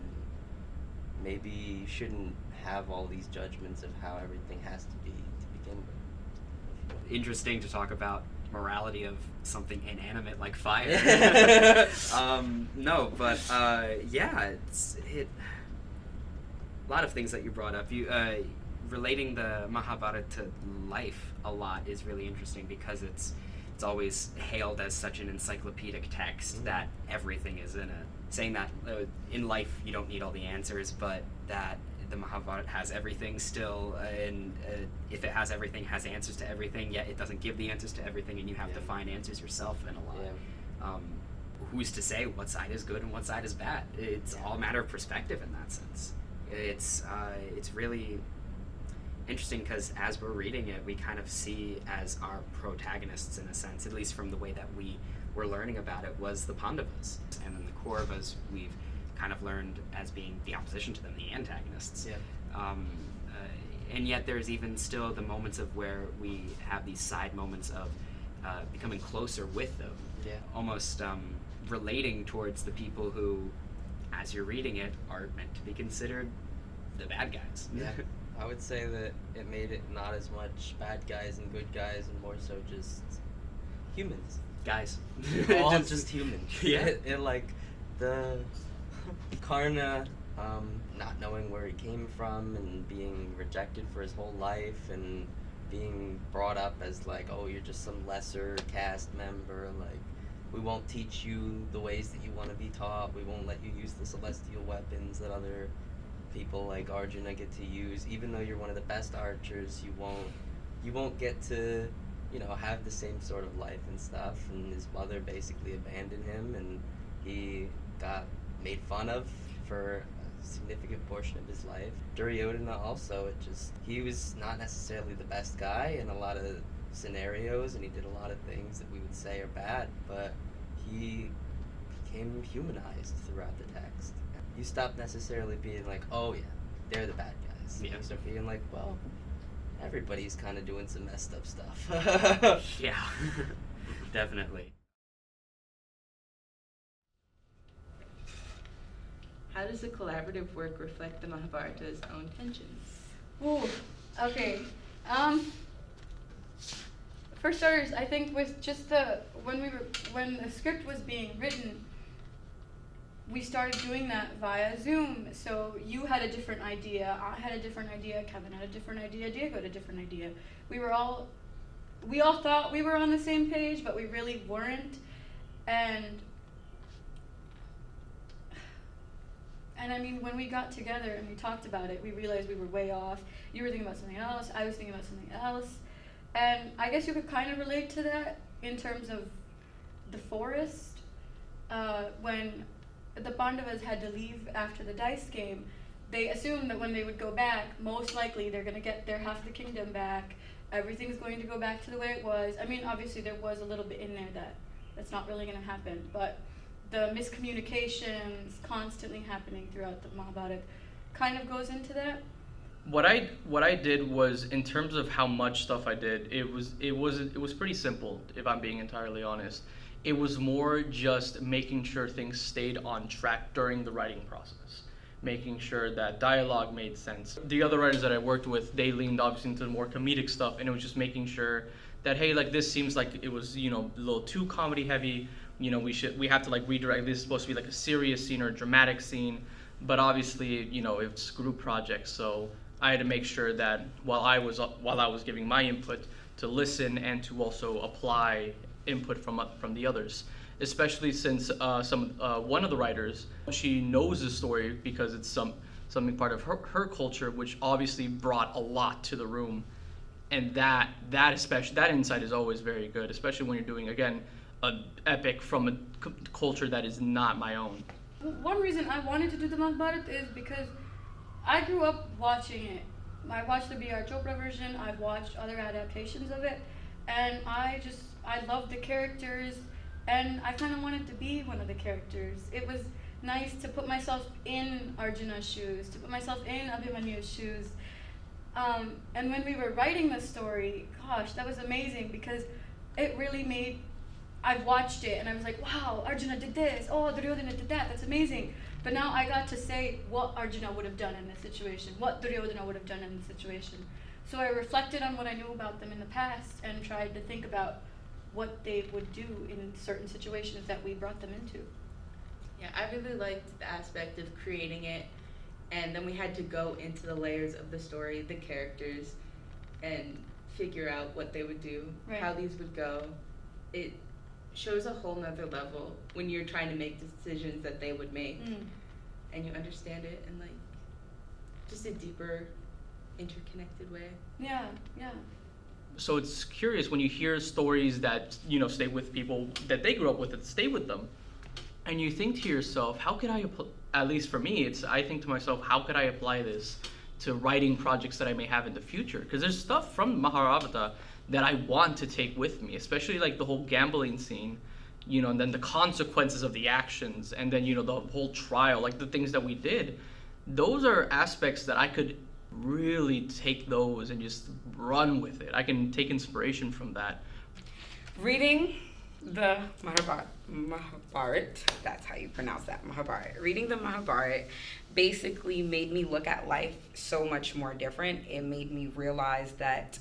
Speaker 18: Maybe you shouldn't have all these judgments of how everything has to be to begin with.
Speaker 16: Interesting to talk about morality of something inanimate like fire. No, but yeah, a lot of things that you brought up. You relating the Mahabharata to life a lot is really interesting, because it's always hailed as such an encyclopedic text that everything is in it. Saying that in life you don't need all the answers, but that the Mahabharata has everything still, and if it has everything, has answers to everything, yet it doesn't give the answers to everything, and you have to find answers yourself in a lot. Who's to say what side is good and what side is bad? It's all a matter of perspective in that sense. It's really interesting, because as we're reading it, we kind of see as our protagonists, in a sense, at least from the way that we were learning about it, was the Pandavas, and then the Kauravas we've kind of learned as being the opposition to them, the antagonists. And yet there's even still the moments of where we have these side moments of becoming closer with them, almost relating towards the people who, as you're reading it, are meant to be considered the bad guys.
Speaker 18: I would say that it made it not as much bad guys and good guys, and more so just humans.
Speaker 16: Guys.
Speaker 18: All just humans. It like the Karna, not knowing where he came from and being rejected for his whole life, and being brought up as like, oh, you're just some lesser caste member, like we won't teach you the ways that you want to be taught, we won't let you use the celestial weapons that other people like Arjuna get to use. Even though you're one of the best archers, you won't get to, you know, have the same sort of life and stuff. And his mother basically abandoned him, and he got made fun of for a significant portion of his life. Duryodhana also, he was not necessarily the best guy in a lot of scenarios, and he did a lot of things that we would say are bad, but he became humanized throughout the text. You stop necessarily being like, oh yeah, they're the bad guys. You start being like, well, everybody's kind of doing some messed up stuff.
Speaker 16: Yeah, definitely.
Speaker 9: How does the collaborative work reflect the Mahabharata's own tensions?
Speaker 6: Ooh, okay. For starters, I think with just when the script was being written, we started doing that via Zoom. So you had a different idea, I had a different idea, Kevin had a different idea, Diego had a different idea. We all thought we were on the same page, but we really weren't. And I mean, when we got together and we talked about it, we realized we were way off. You were thinking about something else, I was thinking about something else. And I guess you could kind of relate to that in terms of the forest. When the Pandavas had to leave after the dice game, they assumed that when they would go back, most likely they're going to get their half the kingdom back. Everything's going to go back to the way it was. I mean, obviously there was a little bit in there that's not really going to happen, but the miscommunications constantly happening throughout the Mahabharata kind of goes into that.
Speaker 10: What I did was, in terms of how much stuff I did, it was pretty simple, if I'm being entirely honest. It was more just making sure things stayed on track during the writing process, making sure that dialogue made sense. The other writers that I worked with, they leaned obviously into the more comedic stuff, and it was just making sure that, hey, like, this seems like it was, you know, a little too comedy heavy. You know, we have to like redirect. This is supposed to be like a serious scene or a dramatic scene, but obviously, you know, it's group projects, so I had to make sure that while I was giving my input, to listen and to also apply input from the others. Especially since one of the writers, she knows the story because it's something part of her culture, which obviously brought a lot to the room, and that insight is always very good, especially when you're doing, again, an epic from a culture that is not my own.
Speaker 6: One reason I wanted to do the Mahabharata is because I grew up watching it. I watched the B.R. Chopra version, I've watched other adaptations of it, and I loved the characters, and I kind of wanted to be one of the characters. It was nice to put myself in Arjuna's shoes, to put myself in Abhimanyu's shoes. And when we were writing the story, gosh, that was amazing because it really made, I watched it and I was like, wow, Arjuna did this, oh, Duryodhana did that, that's amazing. But now I got to say what Arjuna would have done in this situation, what Duryodhana would have done in this situation. So I reflected on what I knew about them in the past and tried to think about what they would do in certain situations that we brought them into.
Speaker 9: Yeah, I really liked the aspect of creating it, and then we had to go into the layers of the story, the characters, and figure out what they would do,
Speaker 6: Right.
Speaker 9: how these would go. It shows a whole nother level when you're trying to make decisions that they would make, and you understand it in like just a deeper, interconnected way.
Speaker 6: Yeah, yeah.
Speaker 10: So it's curious when you hear stories that, you know, stay with people that they grew up with, that stay with them, and you think to yourself, how could I at least for me, I think to myself, how could I apply this to writing projects that I may have in the future? Because there's stuff from Mahabharata that I want to take with me, especially like the whole gambling scene, you know, and then the consequences of the actions, and then, you know, the whole trial, like the things that we did. Those are aspects that I could really take those and just run with it. I can take inspiration from that.
Speaker 14: Reading the Mahabharata, that's how you pronounce that, Mahabharata. Reading the Mahabharata basically made me look at life so much more different. It made me realize that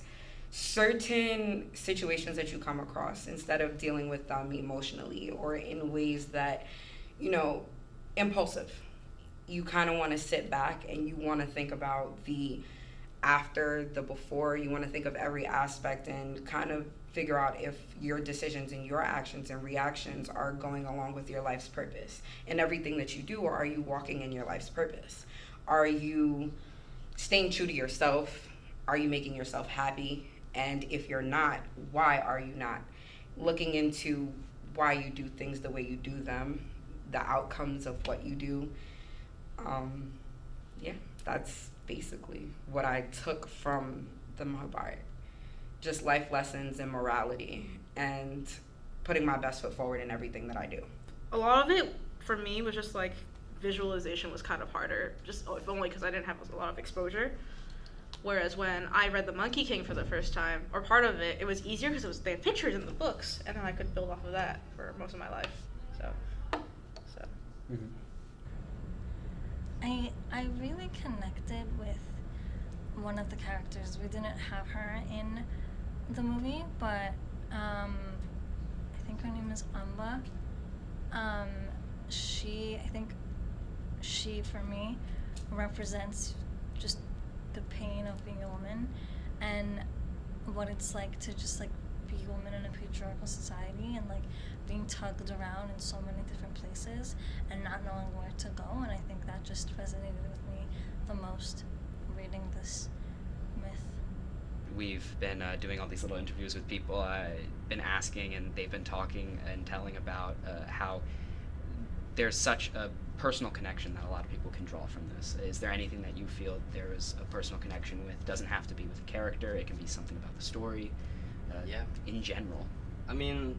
Speaker 14: certain situations that you come across, instead of dealing with them emotionally or in ways that, you know, impulsive, you kind of want to sit back and you want to think about the after, the before. You want to think of every aspect and kind of figure out if your decisions and your actions and reactions are going along with your life's purpose. And everything that you do, or are you walking in your life's purpose? Are you staying true to yourself? Are you making yourself happy? And if you're not, why are you not? Looking into why you do things the way you do them, the outcomes of what you do. Yeah, that's basically what I took from the Mahabharata. Just life lessons and morality and putting my best foot forward in everything that I do.
Speaker 15: A lot of it for me was just like visualization was kind of harder, just if only because I didn't have a lot of exposure. Whereas when I read The Monkey King for the first time, or part of it, it was easier because they had pictures in the books, and then I could build off of that for most of my life. So.
Speaker 18: Mm-hmm.
Speaker 7: I really connected with one of the characters. We didn't have her in the movie, but I think her name is Amba. I think she for me represents just the pain of being a woman and what it's like to just like be a woman in a patriarchal society and like being tugged around in so many different places and not knowing where to go. And I think that just resonated with me the most reading this myth.
Speaker 16: We've been doing all these little interviews with people, been asking, and they've been talking and telling about how there's such a personal connection that a lot of people can draw from this. Is there anything that you feel there is a personal connection with? Doesn't have to be with a character, it can be something about the story, in general.
Speaker 18: I mean,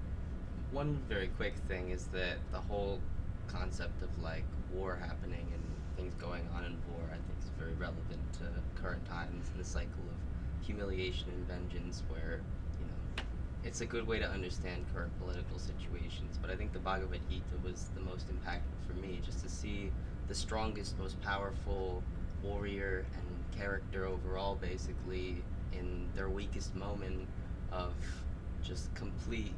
Speaker 18: one very quick thing is that the whole concept of like war happening and things going on in war, I think is very relevant to current times and the cycle of humiliation and vengeance where, it's a good way to understand current political situations. But I think the Bhagavad Gita was the most impactful for me, just to see the strongest, most powerful warrior and character overall, basically, in their weakest moment of just complete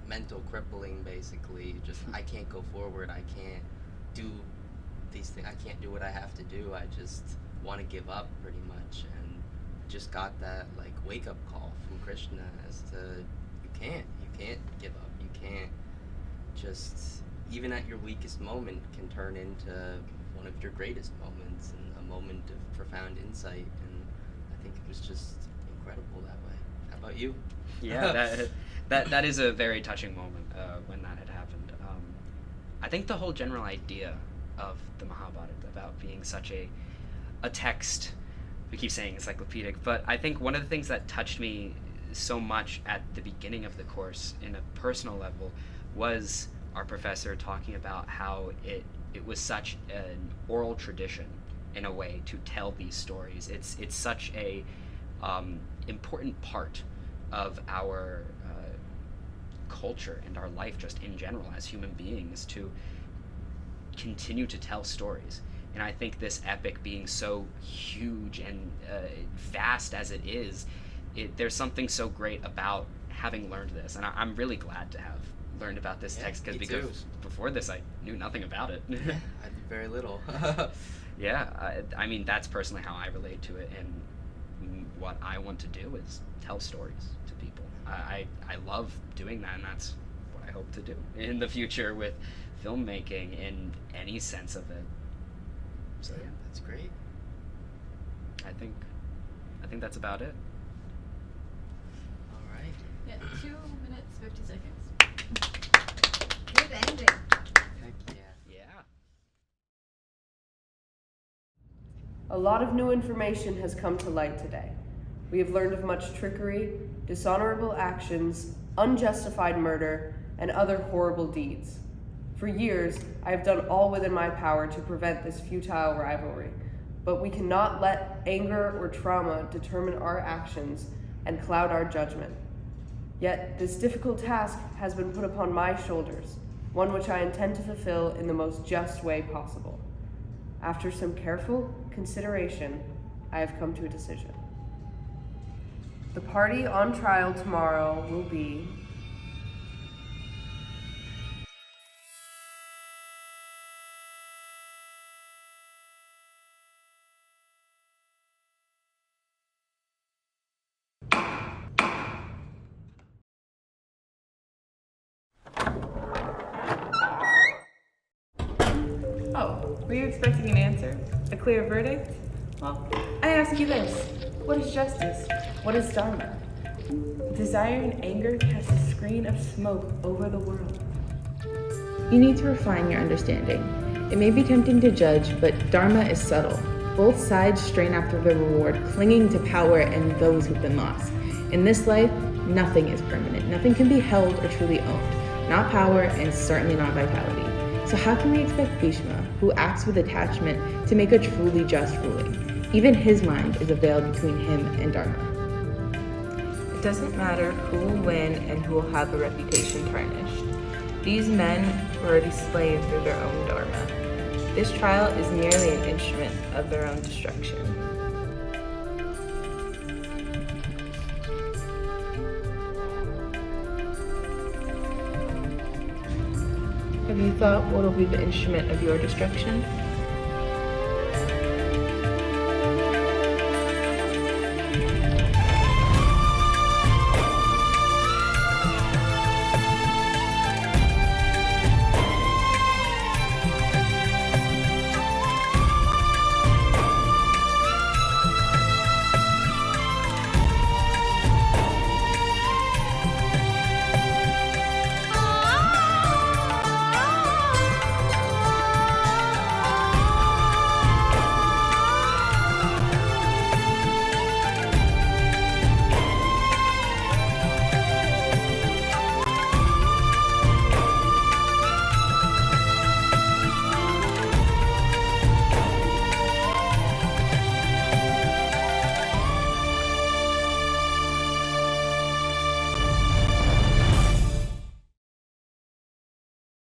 Speaker 18: mental crippling, basically. Just, I can't go forward, I can't do these things, I can't do what I have to do, I just want to give up, pretty much. And just got that, like, wake-up call from Krishna as to, you can't give up, you can't just, even at your weakest moment, can turn into one of your greatest moments and a moment of profound insight. And I think it was just incredible that way. How about you?
Speaker 1: Yeah, that is a very touching moment when that had happened. I think the whole general idea of the Mahabharata about being such a text, we keep saying encyclopedic, but I think one of the things that touched me so much at the beginning of the course in a personal level was our professor talking about how it was such an oral tradition in a way to tell these stories. It's such a important part of our culture and our life just in general as human beings to continue to tell stories. And I think this epic being so huge and vast as it is, there's something so great about having learned this. And I'm really glad to have learned about this text because before this I knew nothing about it.
Speaker 18: I did very little.
Speaker 1: Yeah, I mean, that's personally how I relate to it, and what I want to do is tell stories to people. I love doing that, and that's what I hope to do in the future with filmmaking in any sense of it. So yeah,
Speaker 18: that's great.
Speaker 1: I think that's about it.
Speaker 18: All right.
Speaker 12: Yeah, 2 minutes, 50 seconds. Good ending.
Speaker 18: Heck yeah.
Speaker 1: Yeah.
Speaker 4: A lot of new information has come to light today. We have learned of much trickery, dishonorable actions, unjustified murder, and other horrible deeds. For years, I have done all within my power to prevent this futile rivalry, but we cannot let anger or trauma determine our actions and cloud our judgment. Yet, this difficult task has been put upon my shoulders, one which I intend to fulfill in the most just way possible. After some careful consideration, I have come to a decision. The party on trial tomorrow will be
Speaker 12: Oh, were you expecting an answer? A clear verdict? Well, I ask you this. What is justice? What is Dharma? Desire and anger cast a screen of smoke over the world.
Speaker 11: You need to refine your understanding. It may be tempting to judge, but Dharma is subtle. Both sides strain after the reward, clinging to power and those who've been lost. In this life, nothing is permanent. Nothing can be held or truly owned. Not power, and certainly not vitality. So how can we expect Bhishma, who acts with attachment, to make a truly just ruling? Even his mind is a veil between him and Dharma.
Speaker 12: It doesn't matter who will win and who will have a reputation tarnished. These men were already slaves through their own Dharma. This trial is merely an instrument of their own destruction. Have you thought what will be the instrument of your destruction?